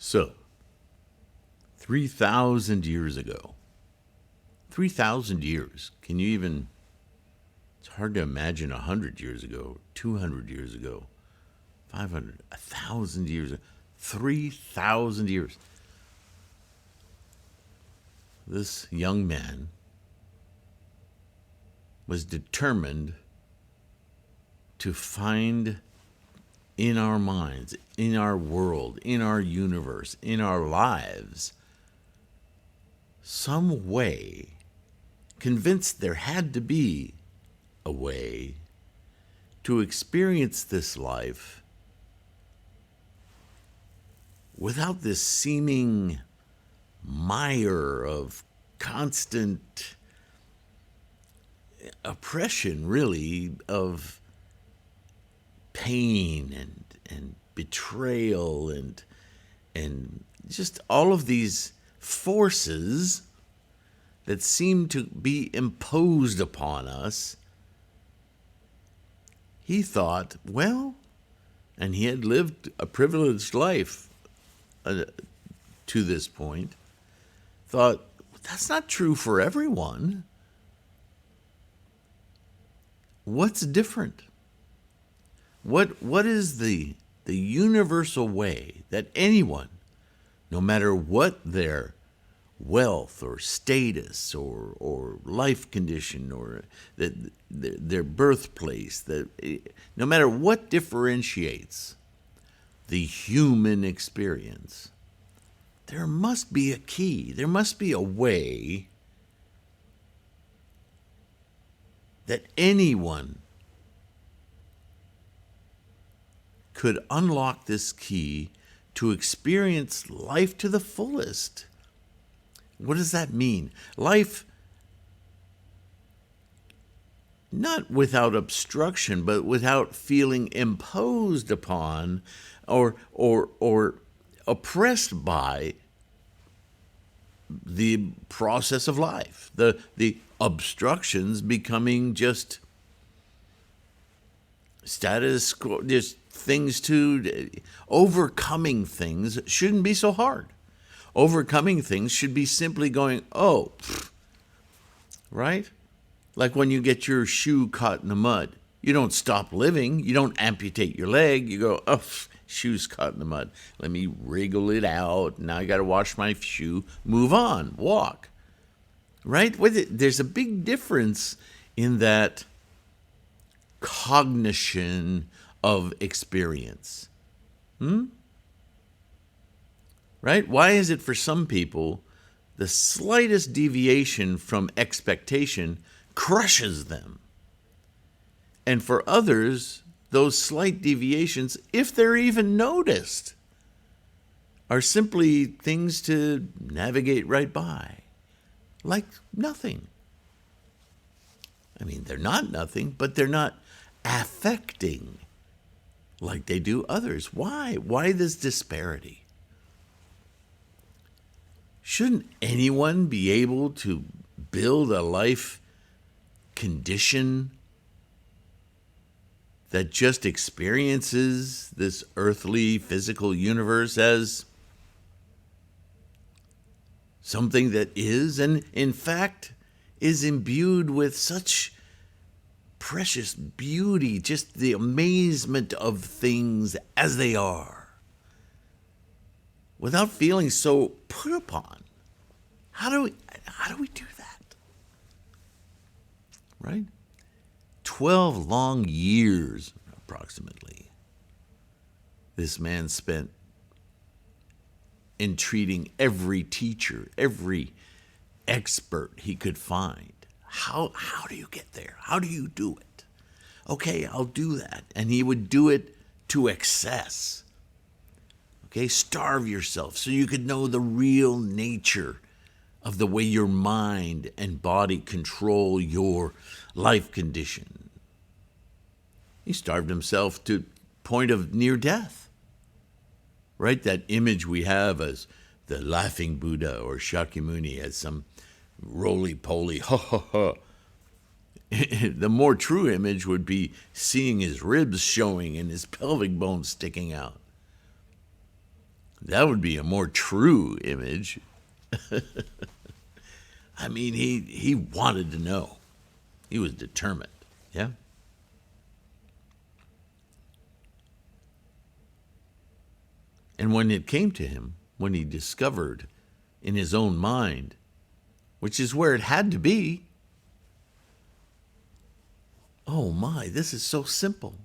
So, 3,000 years ago, 3,000 years, can you even, it's hard to imagine 100 years ago, 200 years ago, 500, 1,000 years, 3,000 years. This young man was determined to find in our minds, in our world, in our universe, in our lives, some way, convinced there had to be a way to experience this life without this seeming mire of constant oppression, really, of pain and betrayal and just all of these forces that seem to be imposed upon us. He thought, well, and he had lived a privileged life to this point, thought, that's not true for everyone. What's different? What is the universal way that anyone, no matter what their wealth or status or life condition or their birthplace, no matter what differentiates the human experience, there must be a key, there must be a way that anyone could unlock this key to experience life to the fullest. What does that mean? Life not without obstruction, but without feeling imposed upon or oppressed by the process of life. The obstructions becoming just status quo, just things to overcoming things shouldn't be so hard. Overcoming things should be simply going, oh, right? Like when you get your shoe caught in the mud. You don't stop living. You don't amputate your leg. You go, oh, shoe's caught in the mud. Let me wriggle it out. Now I got to wash my shoe. Move on. Walk. Right? There's a big difference in that cognition of experience. Right? Why is it for some people the slightest deviation from expectation crushes them? And for others, those slight deviations, if they're even noticed, are simply things to navigate right by, like nothing. I mean, they're not nothing, but they're not affecting like they do others. Why? Why this disparity? Shouldn't anyone be able to build a life condition that just experiences this earthly, physical universe as something that is, and in fact, is imbued with such precious beauty, just the amazement of things as they are, without feeling so put upon? How do we do that? Right? 12 long years, approximately, this man spent entreating every teacher, every expert he could find. How do you get there? How do you do it? Okay, I'll do that. And he would do it to excess. Okay, starve yourself so you could know the real nature of the way your mind and body control your life condition. He starved himself to point of near death. Right? That image we have as the laughing Buddha or Shakyamuni as some roly-poly, ha ha ha. The more true image would be seeing his ribs showing and his pelvic bones sticking out. That would be a more true image. I mean, he wanted to know. He was determined. Yeah? And when it came to him, when he discovered in his own mind, which is where it had to be, oh my, this is so simple.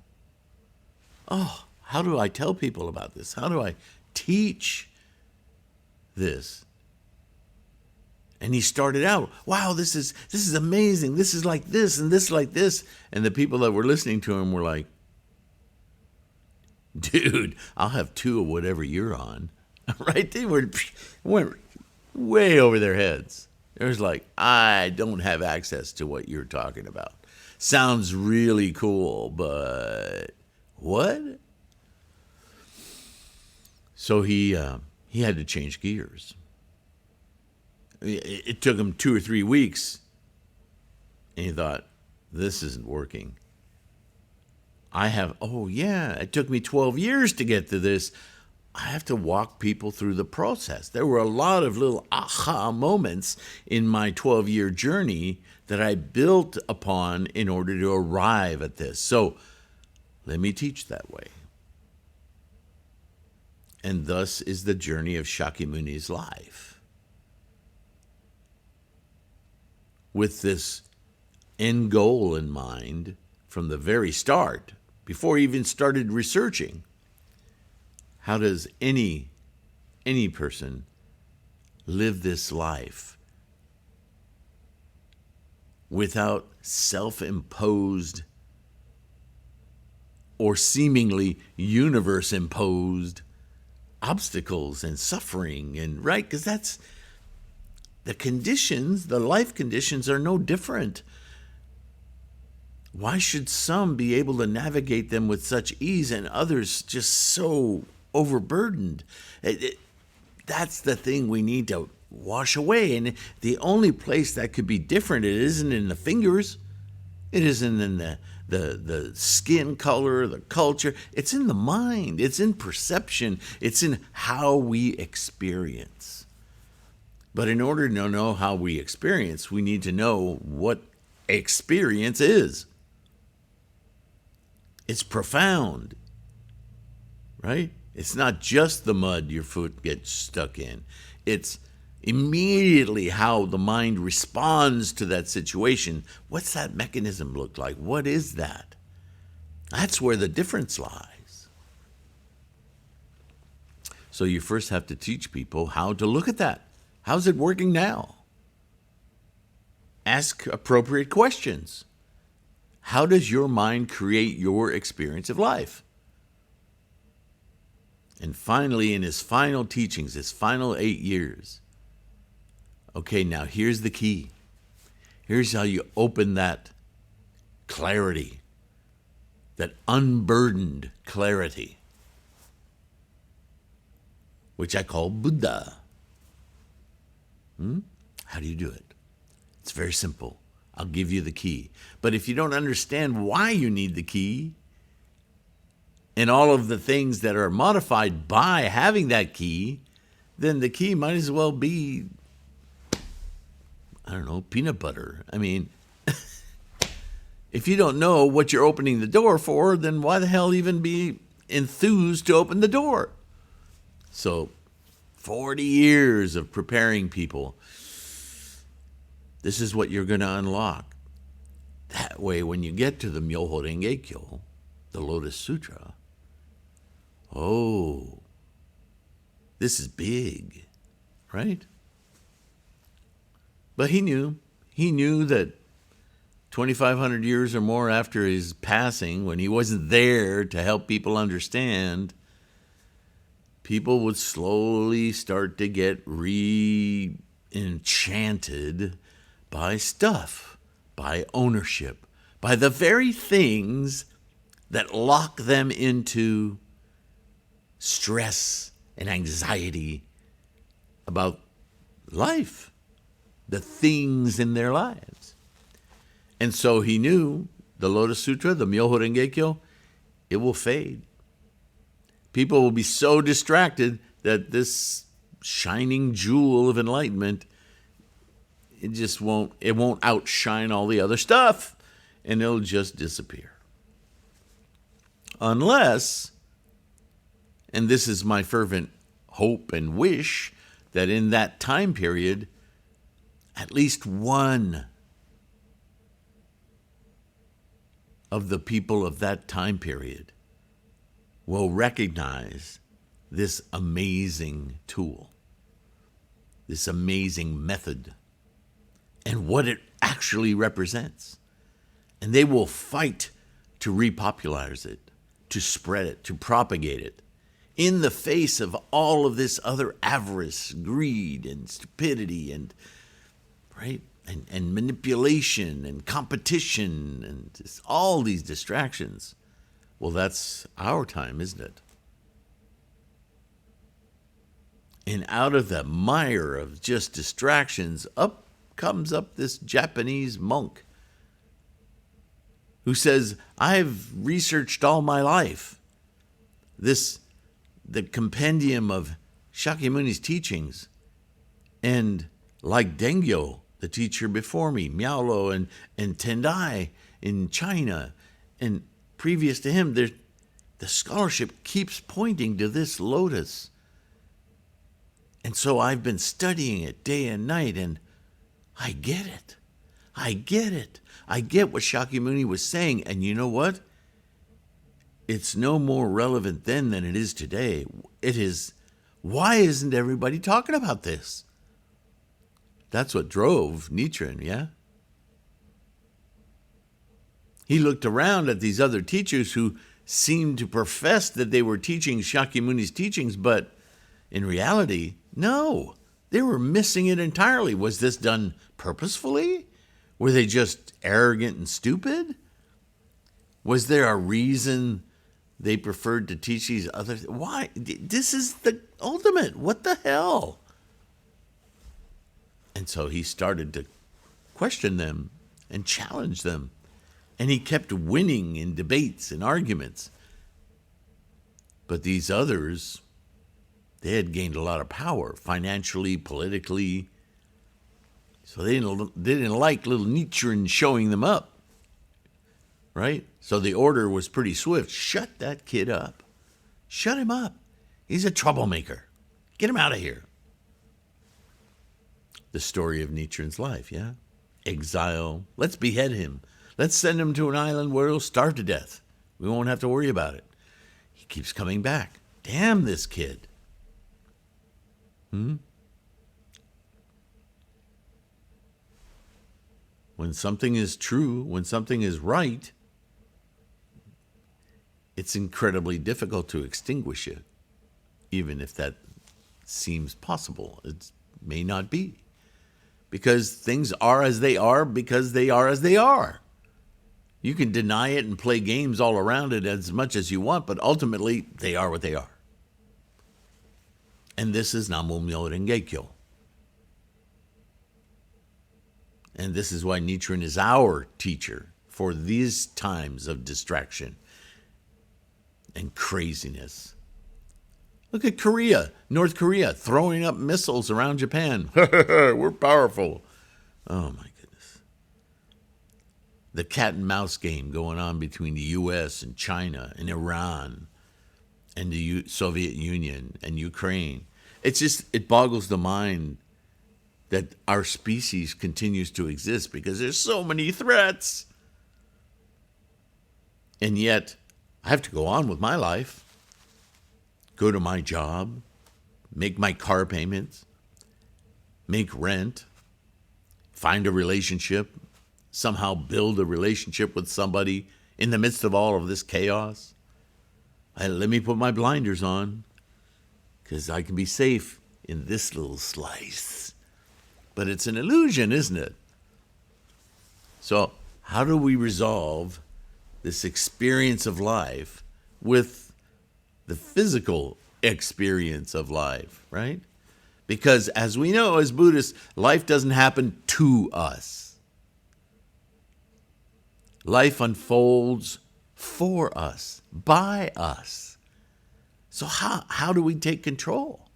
Oh, how do I tell people about this? How do I teach this? And he started out, wow, this is amazing. This is like this and this like this. And the people that were listening to him were like, dude, I'll have 2 of whatever you're on. Right? They went way over their heads. It was like, I don't have access to what you're talking about. Sounds really cool, but what? So he had to change gears. It took him 2 or 3 weeks, and he thought, this isn't working. It took me 12 years to get to this. I have to walk people through the process. There were a lot of little aha moments in my 12-year journey that I built upon in order to arrive at this. So let me teach that way. And thus is the journey of Shakyamuni's life. With this end goal in mind from the very start, before he even started researching. How does any person live this life without self-imposed or seemingly universe-imposed obstacles and suffering, and right? Because that's the conditions, the life conditions are no different. Why should some be able to navigate them with such ease and others just so overburdened? That's the thing we need to wash away. And the only place that could be different, it isn't in the fingers. It isn't in the skin color, the culture. It's in the mind. It's in perception. It's in how we experience. But in order to know how we experience, we need to know what experience is. It's profound, right? It's not just the mud your foot gets stuck in. It's immediately how the mind responds to that situation. What's that mechanism look like? What is that? That's where the difference lies. So you first have to teach people how to look at that. How's it working now? Ask appropriate questions. How does your mind create your experience of life? And finally, in his final teachings, his final 8 years, okay, now here's the key. Here's how you open that clarity, that unburdened clarity, which I call Buddha. How do you do it? It's very simple. I'll give you the key. But if you don't understand why you need the key and all of the things that are modified by having that key, then the key might as well be, I don't know, peanut butter. I mean, if you don't know what you're opening the door for, then why the hell even be enthused to open the door? So 40 years of preparing people. This is what you're going to unlock. That way, when you get to the Myoho Renge-kyo, the Lotus Sutra, oh, this is big, right? But he knew that 2,500 years or more after his passing, when he wasn't there to help people understand, people would slowly start to get re-enchanted by stuff, by ownership, by the very things that lock them into stress and anxiety about life, the things in their lives. And so he knew the Lotus Sutra, the Myoho Renge-kyo, it will fade. People will be so distracted, that this shining jewel of enlightenment, it won't outshine all the other stuff, and it'll just disappear. Unless, and this is my fervent hope and wish, that in that time period, at least one of the people of that time period will recognize this amazing tool, this amazing method, and what it actually represents. And they will fight to repopularize it, to spread it, to propagate it, in the face of all of this other avarice, greed, and stupidity, and manipulation, and competition, and just all these distractions. Well, that's our time, isn't it? And out of the mire of just distractions, up comes this Japanese monk who says, I've researched all my life the compendium of Shakyamuni's teachings, and like Dengyo, the teacher before me, Miaolo and Tendai in China, and previous to him, the scholarship keeps pointing to this lotus. And so I've been studying it day and night, and I get it. I get it. I get what Shakyamuni was saying, and you know what? It's no more relevant then than it is today. It is, why isn't everybody talking about this? That's what drove Nichiren, yeah? He looked around at these other teachers who seemed to profess that they were teaching Shakyamuni's teachings, but in reality, no, they were missing it entirely. Was this done purposefully? Were they just arrogant and stupid? Was there a reason they preferred to teach these others? Why? This is the ultimate. What the hell? And so he started to question them and challenge them. And he kept winning in debates and arguments. But these others, they had gained a lot of power, financially, politically. So they didn't like little Nichiren showing them up. Right? So the order was pretty swift. Shut that kid up. Shut him up. He's a troublemaker. Get him out of here. The story of Nichiren's life, yeah? Exile. Let's behead him. Let's send him to an island where he'll starve to death. We won't have to worry about it. He keeps coming back. Damn this kid. When something is true, when something is right, it's incredibly difficult to extinguish it, even if that seems possible. It may not be. Because things are as they are because they are as they are. You can deny it and play games all around it as much as you want, but ultimately, they are what they are. And this is Namo Myo Renge-kyo. And this is why Nichiren is our teacher for these times of distraction and craziness. Look at Korea, North Korea, throwing up missiles around Japan. We're powerful. Oh, my goodness. The cat and mouse game going on between the U.S. and China and Iran and the Soviet Union and Ukraine. It boggles the mind that our species continues to exist because there's so many threats. And yet, I have to go on with my life. Go to my job, make my car payments, make rent, find a relationship, somehow build a relationship with somebody in the midst of all of this chaos. Let me put my blinders on because I can be safe in this little slice. But it's an illusion, isn't it? So how do we resolve this experience of life with the physical experience of life, right? Because as we know as Buddhists, life doesn't happen to us. Life unfolds for us, by us. So how do we take control?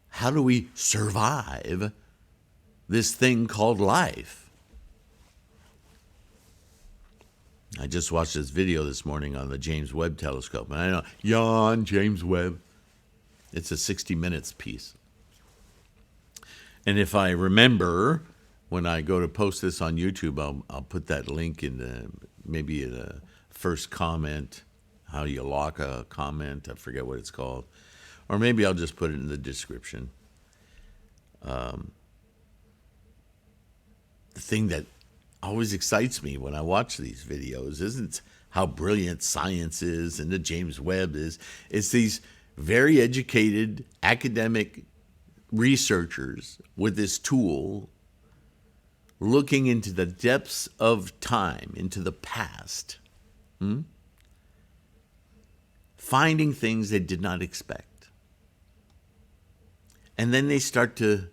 How do we survive this thing called life? I just watched this video this morning on the James Webb Telescope. And I know, yawn, James Webb. It's a 60 minutes piece. And if I remember, when I go to post this on YouTube, I'll put that link in maybe in the first comment, how you lock a comment. I forget what it's called. Or maybe I'll just put it in the description. The thing that always excites me when I watch these videos isn't how brilliant science is and the James Webb is. It's these very educated academic researchers with this tool looking into the depths of time, into the past, finding things they did not expect. And then they start to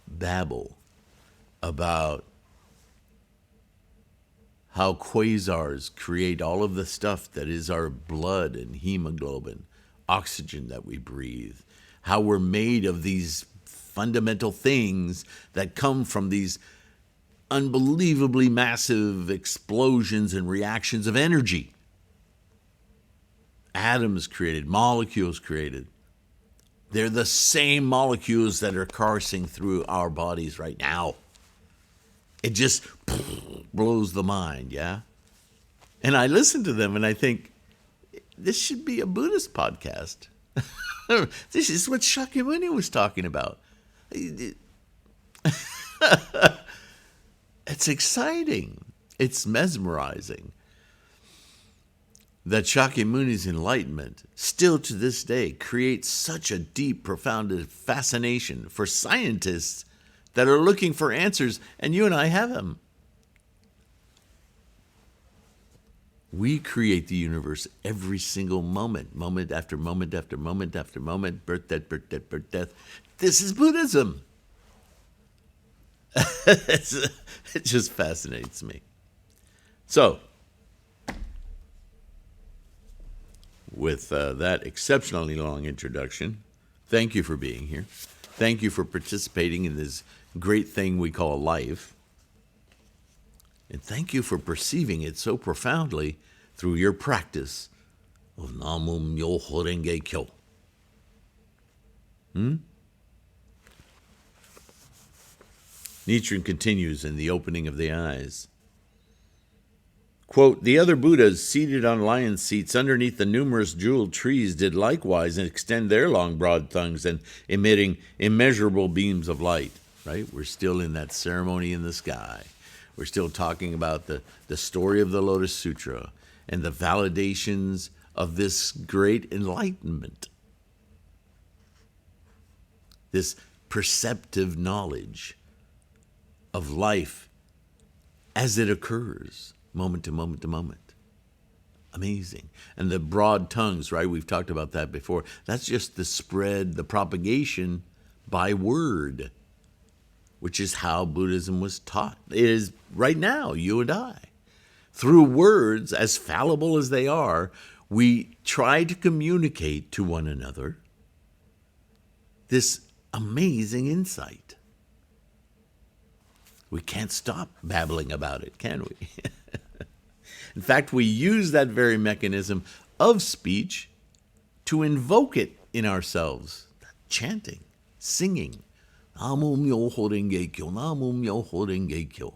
babble about how quasars create all of the stuff that is our blood and hemoglobin, oxygen that we breathe, how we're made of these fundamental things that come from these unbelievably massive explosions and reactions of energy. Atoms created, molecules created. They're the same molecules that are coursing through our bodies right now. It just blows the mind, yeah? And I listen to them and I think, this should be a Buddhist podcast. This is what Shakyamuni was talking about. It's exciting. It's mesmerizing that Shakyamuni's enlightenment still to this day creates such a deep, profound fascination for scientists that are looking for answers, and you and I have them. We create the universe every single moment, moment after moment after moment after moment, birth, death, birth, death, birth, death. This is Buddhism. It just fascinates me. So, with that exceptionally long introduction, thank you for being here. Thank you for participating in this great thing we call life. And thank you for perceiving it so profoundly through your practice of Namu Myoho Renge Kyo. Nichiren continues in the opening of the eyes. Quote, the other Buddhas seated on lion seats underneath the numerous jeweled trees did likewise and extend their long broad tongues and emitting immeasurable beams of light. Right? We're still in that ceremony in the sky. We're still talking about the story of the Lotus Sutra and the validations of this great enlightenment. This perceptive knowledge of life as it occurs, moment to moment to moment. Amazing. And the broad tongues, right? We've talked about that before. That's just the spread, the propagation by word, which is how Buddhism was taught. It is right now, you and I. Through words, as fallible as they are, we try to communicate to one another this amazing insight. We can't stop babbling about it, can we? In fact, we use that very mechanism of speech to invoke it in ourselves. Chanting, singing. Namu Myoho Renge Kyo, Namu Myoho Renge Kyo.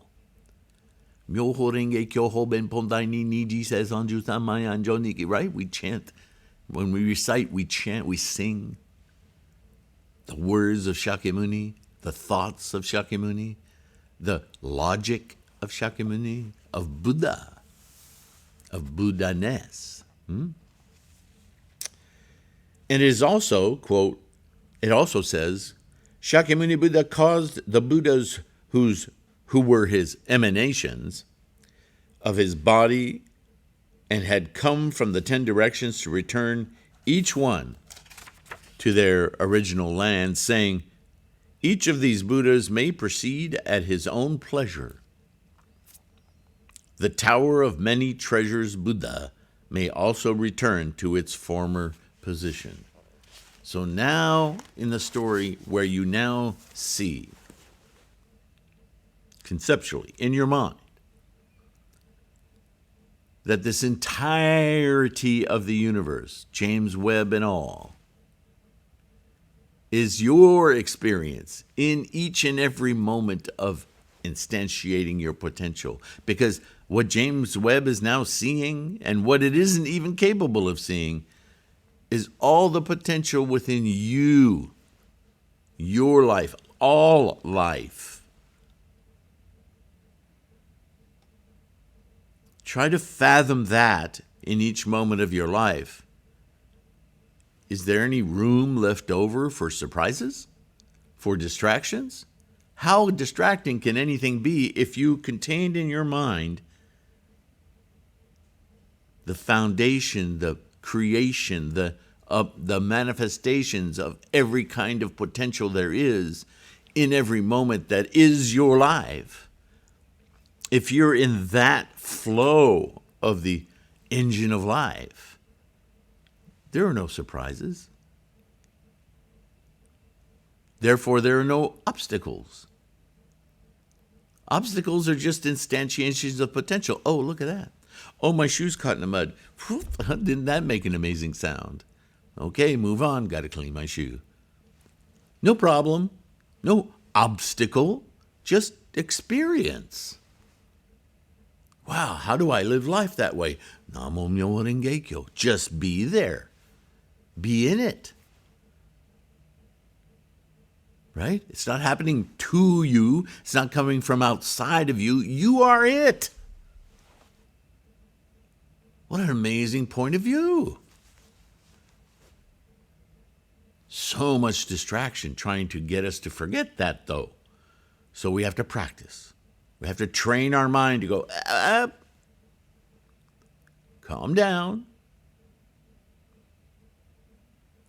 Myoho Renge Kyo Hoben Pondai Ni Niji says Anju Samai Anjo Niki. Right? We chant. When we recite, we chant, we sing. The words of Shakyamuni, the thoughts of Shakyamuni, the logic of Shakyamuni, of Buddha, of Buddha-ness. And it is also, quote, it also says, Shakyamuni Buddha caused the Buddhas who were his emanations of his body and had come from the 10 directions to return each one to their original land, saying, each of these Buddhas may proceed at his own pleasure. The Tower of Many Treasures Buddha may also return to its former position. So now in the story where you now see, conceptually, in your mind, that this entirety of the universe, James Webb and all, is your experience in each and every moment of instantiating your potential. Because what James Webb is now seeing, and what it isn't even capable of seeing, is all the potential within you, your life, all life. Try to fathom that in each moment of your life. Is there any room left over for surprises? For distractions? How distracting can anything be if you contained in your mind the foundation, the creation, the manifestations of every kind of potential there is in every moment that is your life? If you're in that flow of the engine of life, there are no surprises. Therefore, there are no obstacles. Obstacles are just instantiations of potential. Oh, look at that. Oh, my shoe's caught in the mud. Didn't that make an amazing sound? Okay, move on. Got to clean my shoe. No problem. No obstacle. Just experience. Wow, how do I live life that way? Namo Myoho Renge Kyo. Just be there. Be in it. Right? It's not happening to you. It's not coming from outside of you. You are it. What an amazing point of view. So much distraction trying to get us to forget that, though. So we have to practice. We have to train our mind to go, calm down.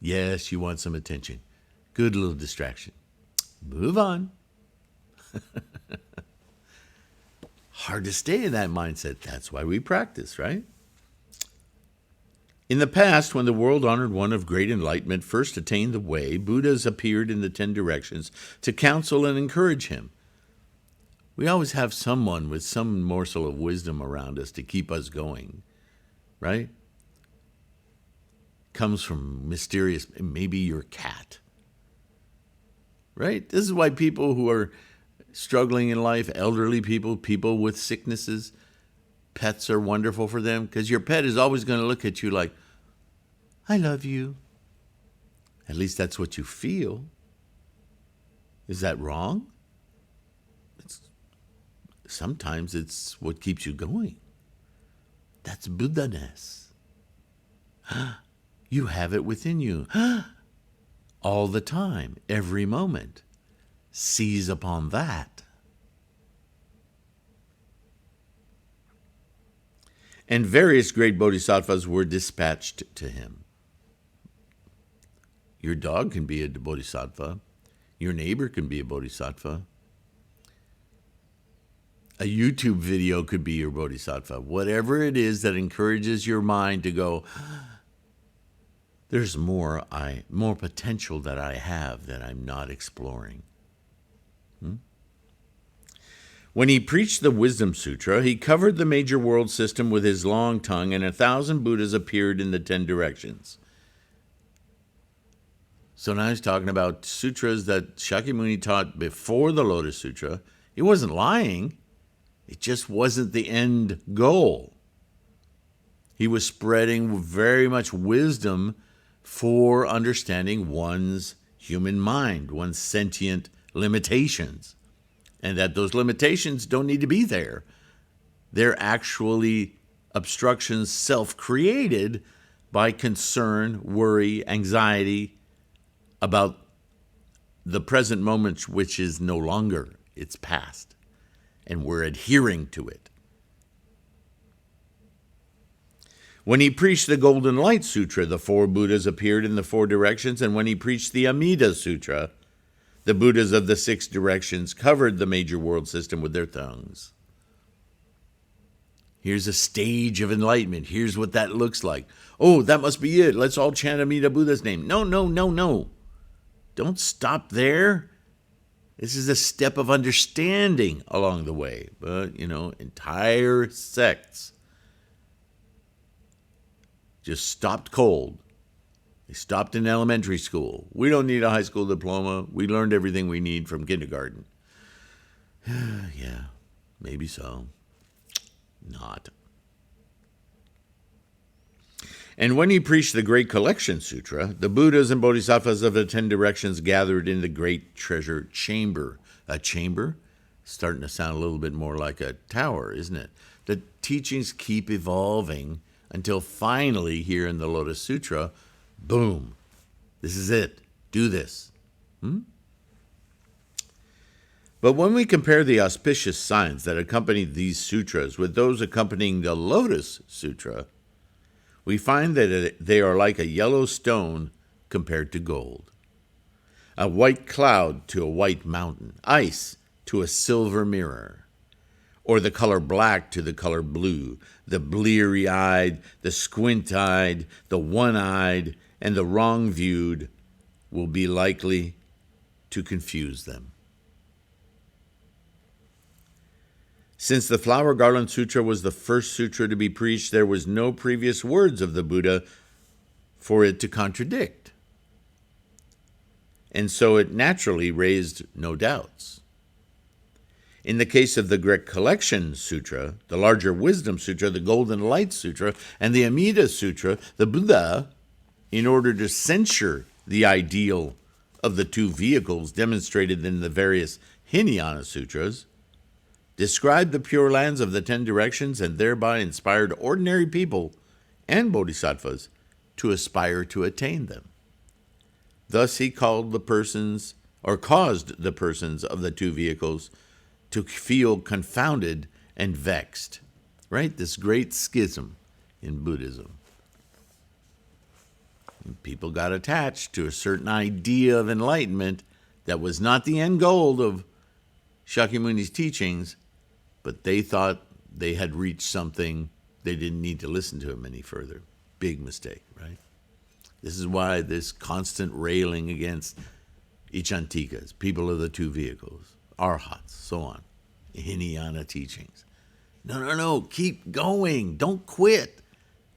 Yes, you want some attention. Good little distraction. Move on. Hard to stay in that mindset. That's why we practice, right? In the past, when the world-honored one of great enlightenment first attained the way, Buddhas appeared in the 10 directions to counsel and encourage him. We always have someone with some morsel of wisdom around us to keep us going, right? Comes from mysterious, maybe your cat, right? This is why people who are struggling in life, elderly people, people with sicknesses, pets are wonderful for them, because your pet is always going to look at you like, I love you. At least that's what you feel. Is that wrong? Sometimes it's what keeps you going. That's Buddha-ness. You have it within you. All the time, every moment. Seize upon that. And various great bodhisattvas were dispatched to him. Your dog can be a bodhisattva. Your neighbor can be a bodhisattva. A YouTube video could be your bodhisattva. Whatever it is that encourages your mind to go, there's more potential that I have that I'm not exploring. When he preached the Wisdom Sutra, he covered the major world system with his long tongue, and 1,000 Buddhas appeared in the 10 directions. So now he's talking about sutras that Shakyamuni taught before the Lotus Sutra. He wasn't lying. It just wasn't the end goal. He was spreading very much wisdom for understanding one's human mind, one's sentient limitations, and that those limitations don't need to be there. They're actually obstructions self-created by concern, worry, anxiety about the present moment, which is no longer, it's past. And we're adhering to it. When he preached the Golden Light Sutra, the 4 Buddhas appeared in the 4 directions, and when he preached the Amida Sutra, the Buddhas of the 6 directions covered the major world system with their tongues. Here's a stage of enlightenment. Here's what that looks like. Oh, that must be it. Let's all chant Amida Buddha's name. No, no, no, no. Don't stop there. This is a step of understanding along the way. But, entire sects just stopped cold. They stopped in elementary school. We don't need a high school diploma. We learned everything we need from kindergarten. Yeah, maybe so. Not. And when he preached the Great Collection Sutra, the Buddhas and Bodhisattvas of the 10 directions gathered in the great treasure chamber. A chamber? Starting to sound a little bit more like a tower, isn't it? The teachings keep evolving until finally, here in the Lotus Sutra, boom, this is it. Do this. But when we compare the auspicious signs that accompany these sutras with those accompanying the Lotus Sutra, we find that they are like a yellow stone compared to gold, a white cloud to a white mountain, ice to a silver mirror, or the color black to the color blue, the bleary-eyed, the squint-eyed, the one-eyed, and the wrong-viewed will be likely to confuse them. Since the Flower Garland Sutra was the first sutra to be preached, there was no previous words of the Buddha for it to contradict. And so it naturally raised no doubts. In the case of the Great Collection Sutra, the larger Wisdom Sutra, the Golden Light Sutra, and the Amida Sutra, the Buddha, in order to censure the ideal of the two vehicles demonstrated in the various Hinayana Sutras, described the Pure Lands of the 10 directions and thereby inspired ordinary people and bodhisattvas to aspire to attain them. Thus he caused the persons of the two vehicles to feel confounded and vexed. Right? This great schism in Buddhism. And people got attached to a certain idea of enlightenment that was not the end goal of Shakyamuni's teachings, but they thought they had reached something. They didn't need to listen to him any further. Big mistake, right? This is why this constant railing against Ichantikas, people of the two vehicles, Arhats, so on, Hinayana teachings. No, keep going. Don't quit.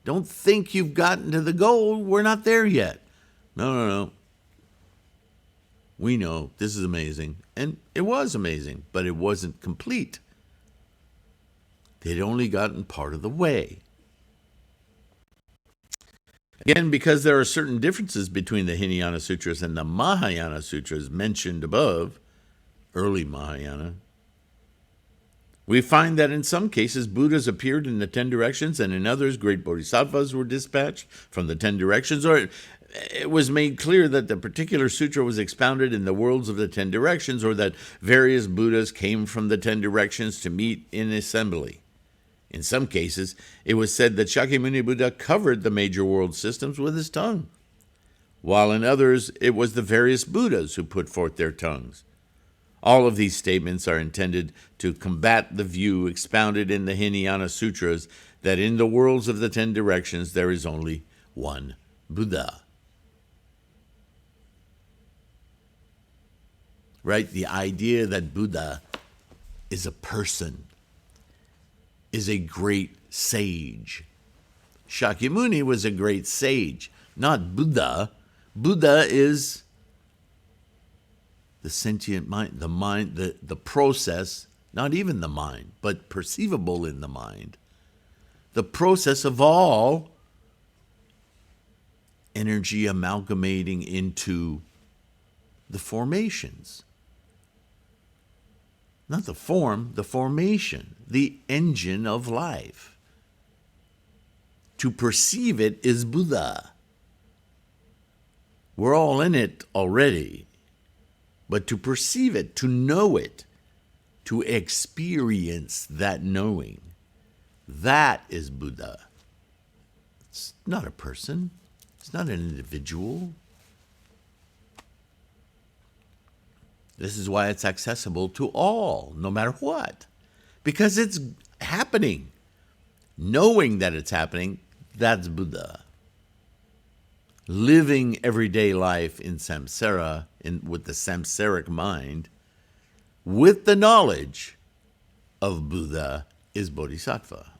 Don't think you've gotten to the goal. We're not there yet. No. We know this is amazing. And it was amazing, but it wasn't complete. They'd only gotten part of the way. Again, because there are certain differences between the Hinayana Sutras and the Mahayana Sutras mentioned above, early Mahayana, we find that in some cases Buddhas appeared in the 10 directions, and in others great bodhisattvas were dispatched from the 10 directions, or it was made clear that the particular sutra was expounded in the worlds of the 10 directions, or that various Buddhas came from the 10 directions to meet in assembly. In some cases, it was said that Shakyamuni Buddha covered the major world systems with his tongue, while in others it was the various Buddhas who put forth their tongues. All of these statements are intended to combat the view expounded in the Hinayana Sutras that in the worlds of the 10 directions there is only one Buddha. Right? The idea that Buddha is a person, is a great sage. Shakyamuni was a great sage, not Buddha. Buddha is the sentient mind, the process, not even the mind, but perceivable in the mind. The process of all energy amalgamating into the formations. Not the form, the formation, the engine of life. To perceive it is Buddha. We're all in it already. But to perceive it, to know it, to experience that knowing, that is Buddha. It's not a person. It's not an individual. This is why it's accessible to all, no matter what. Because it's happening. knowing that it's happening, that's Buddha. Living everyday life in samsara, with the samsaric mind, with the knowledge of Buddha, is bodhisattva.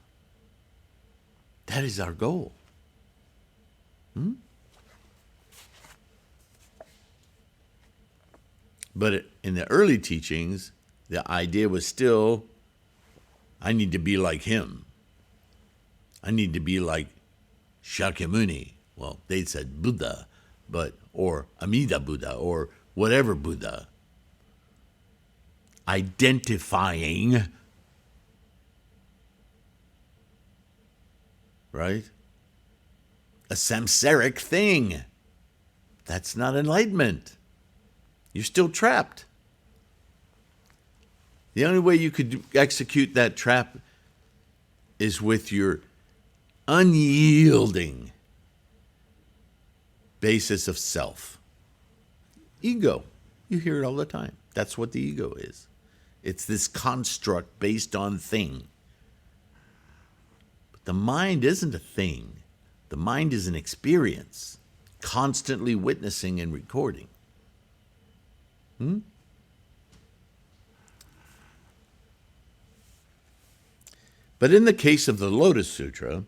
That is our goal. But in the early teachings, the idea was still, I need to be like him. I need to be like Shakyamuni. Well, they said Buddha, or Amida Buddha, or whatever Buddha. Identifying, right? A samsaric thing. That's not enlightenment. You're still trapped. The only way you could execute that trap is with your unyielding basis of self. Ego. You hear it all the time. That's what the ego is. It's this construct based on thing. But the mind isn't a thing. The mind is an experience, constantly witnessing and recording. But in the case of the Lotus Sutra,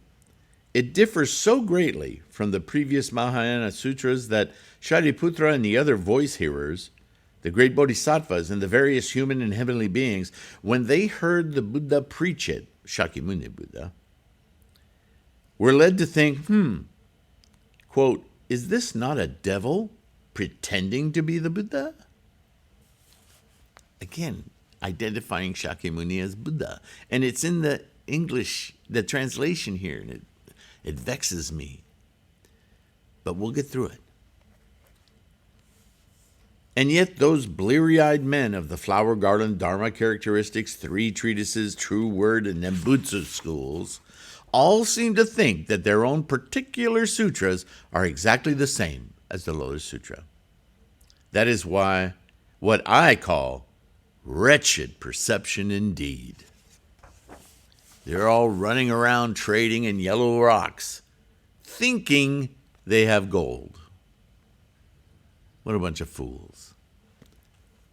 it differs so greatly from the previous Mahayana sutras that Shariputra and the other voice hearers, the great bodhisattvas and the various human and heavenly beings, when they heard the Buddha preach it, Shakyamuni Buddha, were led to think, quote, is this not a devil pretending to be the Buddha? Again, identifying Shakyamuni as Buddha. And it's in the English, the translation here, and it vexes me. But we'll get through it. And yet those bleary-eyed men of the flower garland, Dharma characteristics, 3 treatises, true word, and Nembutsu schools all seem to think that their own particular sutras are exactly the same as the Lotus Sutra. That is why what I call wretched perception indeed. They're all running around trading in yellow rocks, thinking they have gold. What a bunch of fools.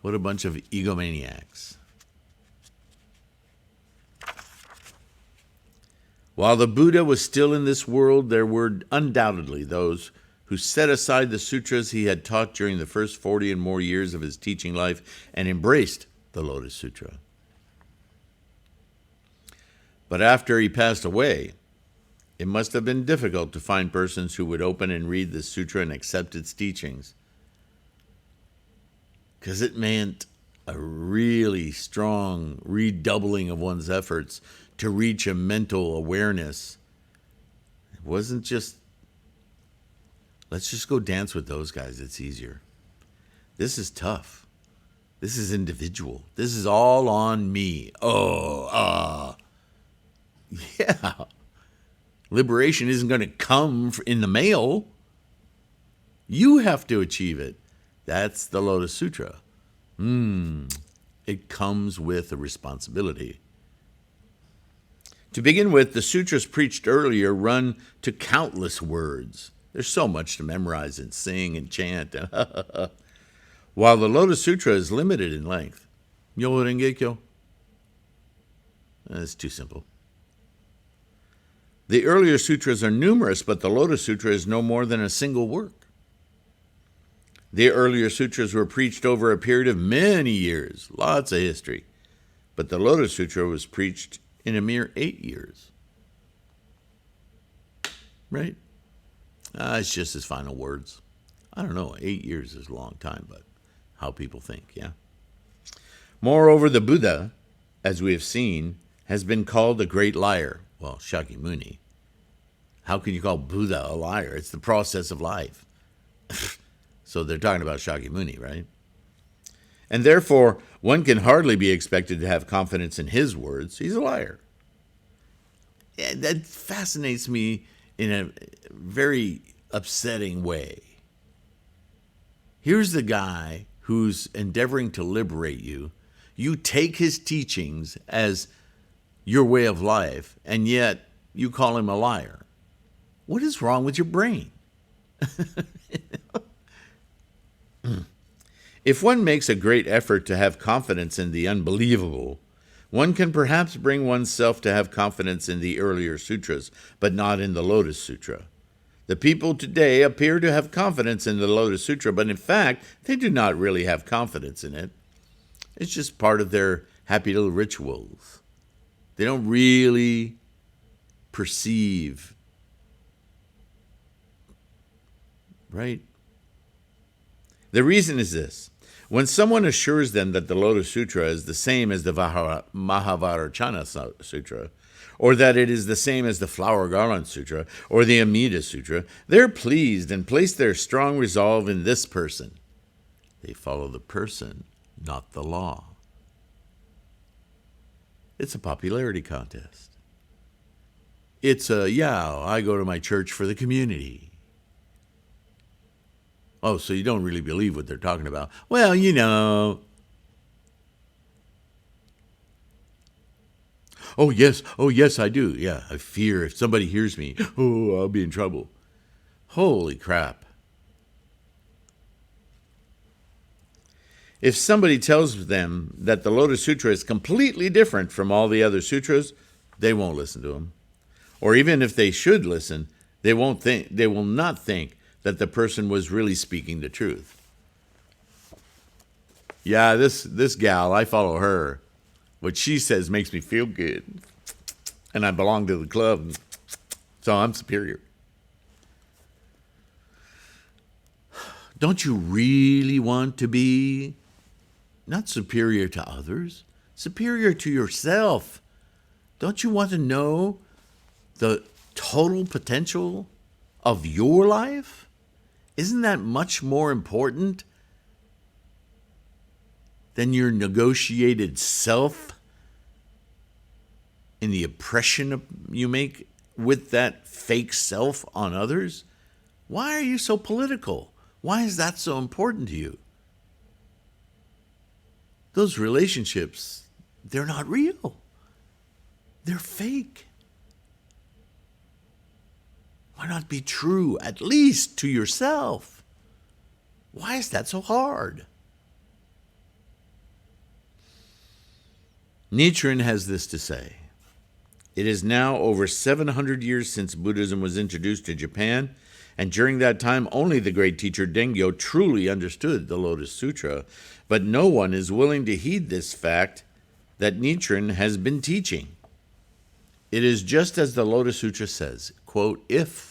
What a bunch of egomaniacs. While the Buddha was still in this world, there were undoubtedly those who set aside the sutras he had taught during the first 40 and more years of his teaching life and embraced the Lotus Sutra. But after he passed away, it must have been difficult to find persons who would open and read the sutra and accept its teachings, because it meant a really strong redoubling of one's efforts to reach a mental awareness. It wasn't just, let's just go dance with those guys, it's easier. This is tough. This is individual. This is all on me. Yeah. Liberation isn't going to come in the mail. You have to achieve it. That's the Lotus Sutra. It comes with a responsibility. To begin with, the sutras preached earlier run to countless words. There's so much to memorize and sing and chant. While the Lotus Sutra is limited in length. Myoho Renge Kyo. That's too simple. The earlier sutras are numerous, but the Lotus Sutra is no more than a single work. The earlier sutras were preached over a period of many years, lots of history. But the Lotus Sutra was preached in a mere 8 years. Right? It's just his final words. I don't know, 8 years is a long time, but how people think, yeah? Moreover, the Buddha, as we have seen, has been called a great liar. Well, Shakyamuni. How can you call Buddha a liar? It's the process of life. So they're talking about Shakyamuni, right? And therefore, one can hardly be expected to have confidence in his words. He's a liar. Yeah, that fascinates me in a very upsetting way. Here's the guy who's endeavoring to liberate you. You take his teachings as your way of life, and yet you call him a liar. What is wrong with your brain? If one makes a great effort to have confidence in the unbelievable, one can perhaps bring oneself to have confidence in the earlier sutras, but not in the Lotus Sutra. The people today appear to have confidence in the Lotus Sutra, but in fact, they do not really have confidence in it. It's just part of their happy little rituals. They don't really perceive, right? The reason is this. When someone assures them that the Lotus Sutra is the same as the Mahavarachana Sutra, or that it is the same as the Flower Garland Sutra, or the Amida Sutra, they're pleased and place their strong resolve in this person. They follow the person, not the law. It's a popularity contest. It's I go to my church for the community. Oh, so you don't really believe what they're talking about. Well, you know. Oh, yes, I do. Yeah, I fear if somebody hears me, I'll be in trouble. Holy crap. If somebody tells them that the Lotus Sutra is completely different from all the other sutras, they won't listen to them. Or even if they should listen, they will not think that the person was really speaking the truth. Yeah, this gal, I follow her. What she says makes me feel good. And I belong to the club, so I'm superior. Don't you really want to be not superior to others, superior to yourself? Don't you want to know the total potential of your life? Isn't that much more important than your negotiated self and the oppression you make with that fake self on others? Why are you so political? Why is that so important to you? Those relationships, they're not real. They're fake. Why not be true, at least to yourself? Why is that so hard? Nichiren has this to say. It is now over 700 years since Buddhism was introduced to Japan, and during that time only the great teacher Dengyo truly understood the Lotus Sutra, but no one is willing to heed this fact that Nichiren has been teaching. It is just as the Lotus Sutra says, quote, if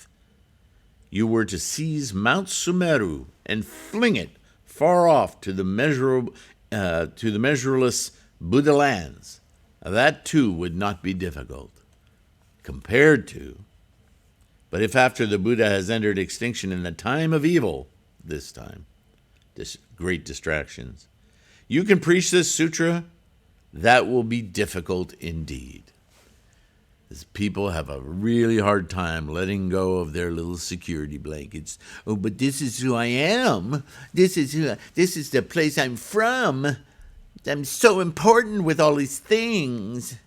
you were to seize Mount Sumeru and fling it far off to the measureless Buddha lands, that too would not be difficult. Compared to, but if after the Buddha has entered extinction in the time of evil, this time, great distractions, you can preach this sutra, that will be difficult indeed. As people have a really hard time letting go of their little security blankets. Oh, but this is who I am. This is the place I'm from. I'm so important with all these things.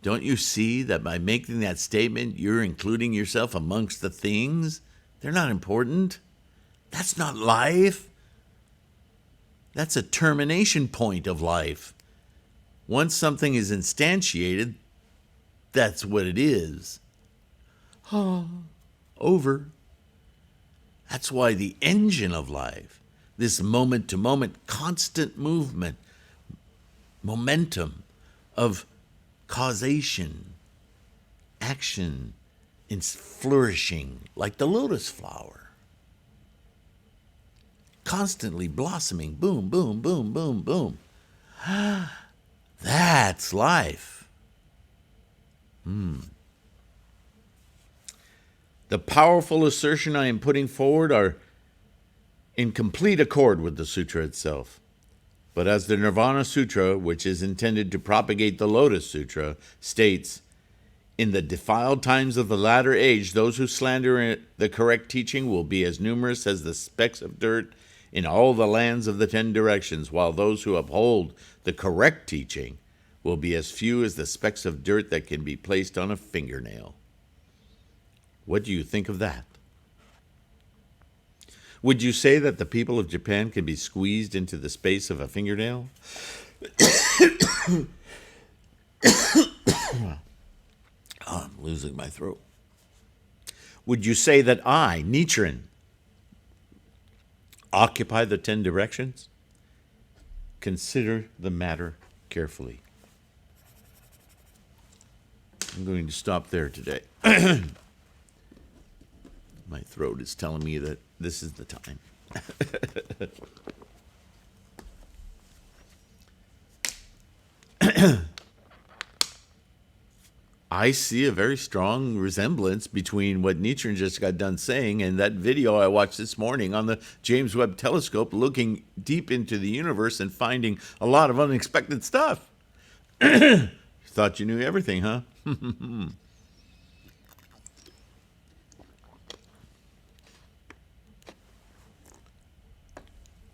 Don't you see that by making that statement, you're including yourself amongst the things? They're not important. That's not life. That's a termination point of life. Once something is instantiated, that's what it is. Over. That's why the engine of life, this moment-to-moment constant movement, momentum of causation, action, and flourishing like the lotus flower. Constantly blossoming, boom, boom, boom, boom, boom. That's life. The powerful assertion I am putting forward are in complete accord with the sutra itself. But as the Nirvana Sutra, which is intended to propagate the Lotus Sutra, states, in the defiled times of the latter age, those who slander the correct teaching will be as numerous as the specks of dirt in all the lands of the 10 directions, while those who uphold the correct teaching will be as few as the specks of dirt that can be placed on a fingernail. What do you think of that? Would you say that the people of Japan can be squeezed into the space of a fingernail? I'm losing my throat. Would you say that I, Nichiren, occupy the 10 directions? Consider the matter carefully. I'm going to stop there today. My throat is telling me that this is the time. I see a very strong resemblance between what Nichiren just got done saying and that video I watched this morning on the James Webb Telescope, looking deep into the universe and finding a lot of unexpected stuff. Thought you knew everything, huh?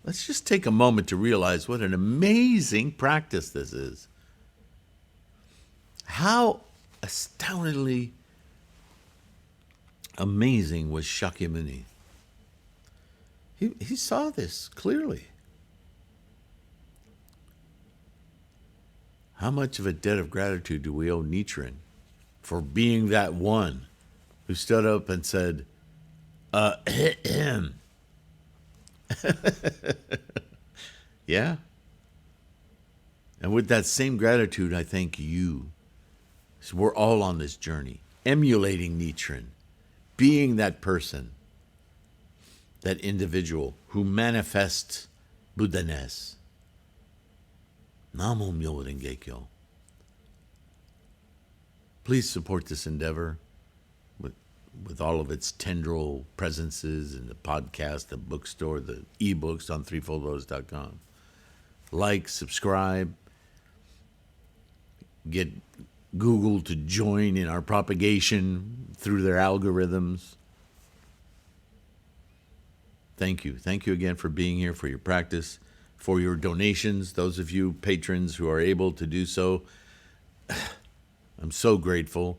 Let's just take a moment to realize what an amazing practice this is. How astoundingly amazing was Shakyamuni. He saw this clearly. How much of a debt of gratitude do we owe Nichiren for being that one who stood up and said, yeah? And with that same gratitude, I thank you. So we're all on this journey, emulating Nichiren, being that person, that individual who manifests Buddha-ness. Namo Myoho Renge Kyo. Please support this endeavor with all of its tendril presences and the podcast, the bookstore, the ebooks on threefoldlotus.com. Like, subscribe, get Google to join in our propagation through their algorithms. Thank you. Thank you again for being here, for your practice, for your donations, those of you patrons who are able to do so. I'm so grateful.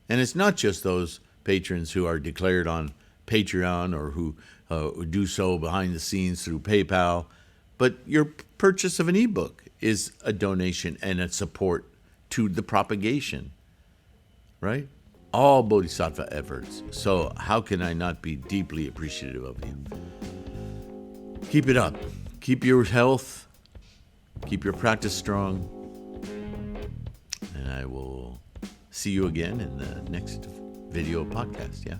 And it's not just those patrons who are declared on Patreon or who do so behind the scenes through PayPal, but your purchase of an ebook is a donation and a support to the propagation, right? All bodhisattva efforts. So how can I not be deeply appreciative of you? Keep it up. Keep your health. Keep your practice strong. And I will see you again in the next video podcast, yeah?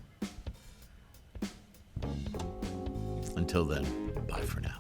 Until then, bye for now.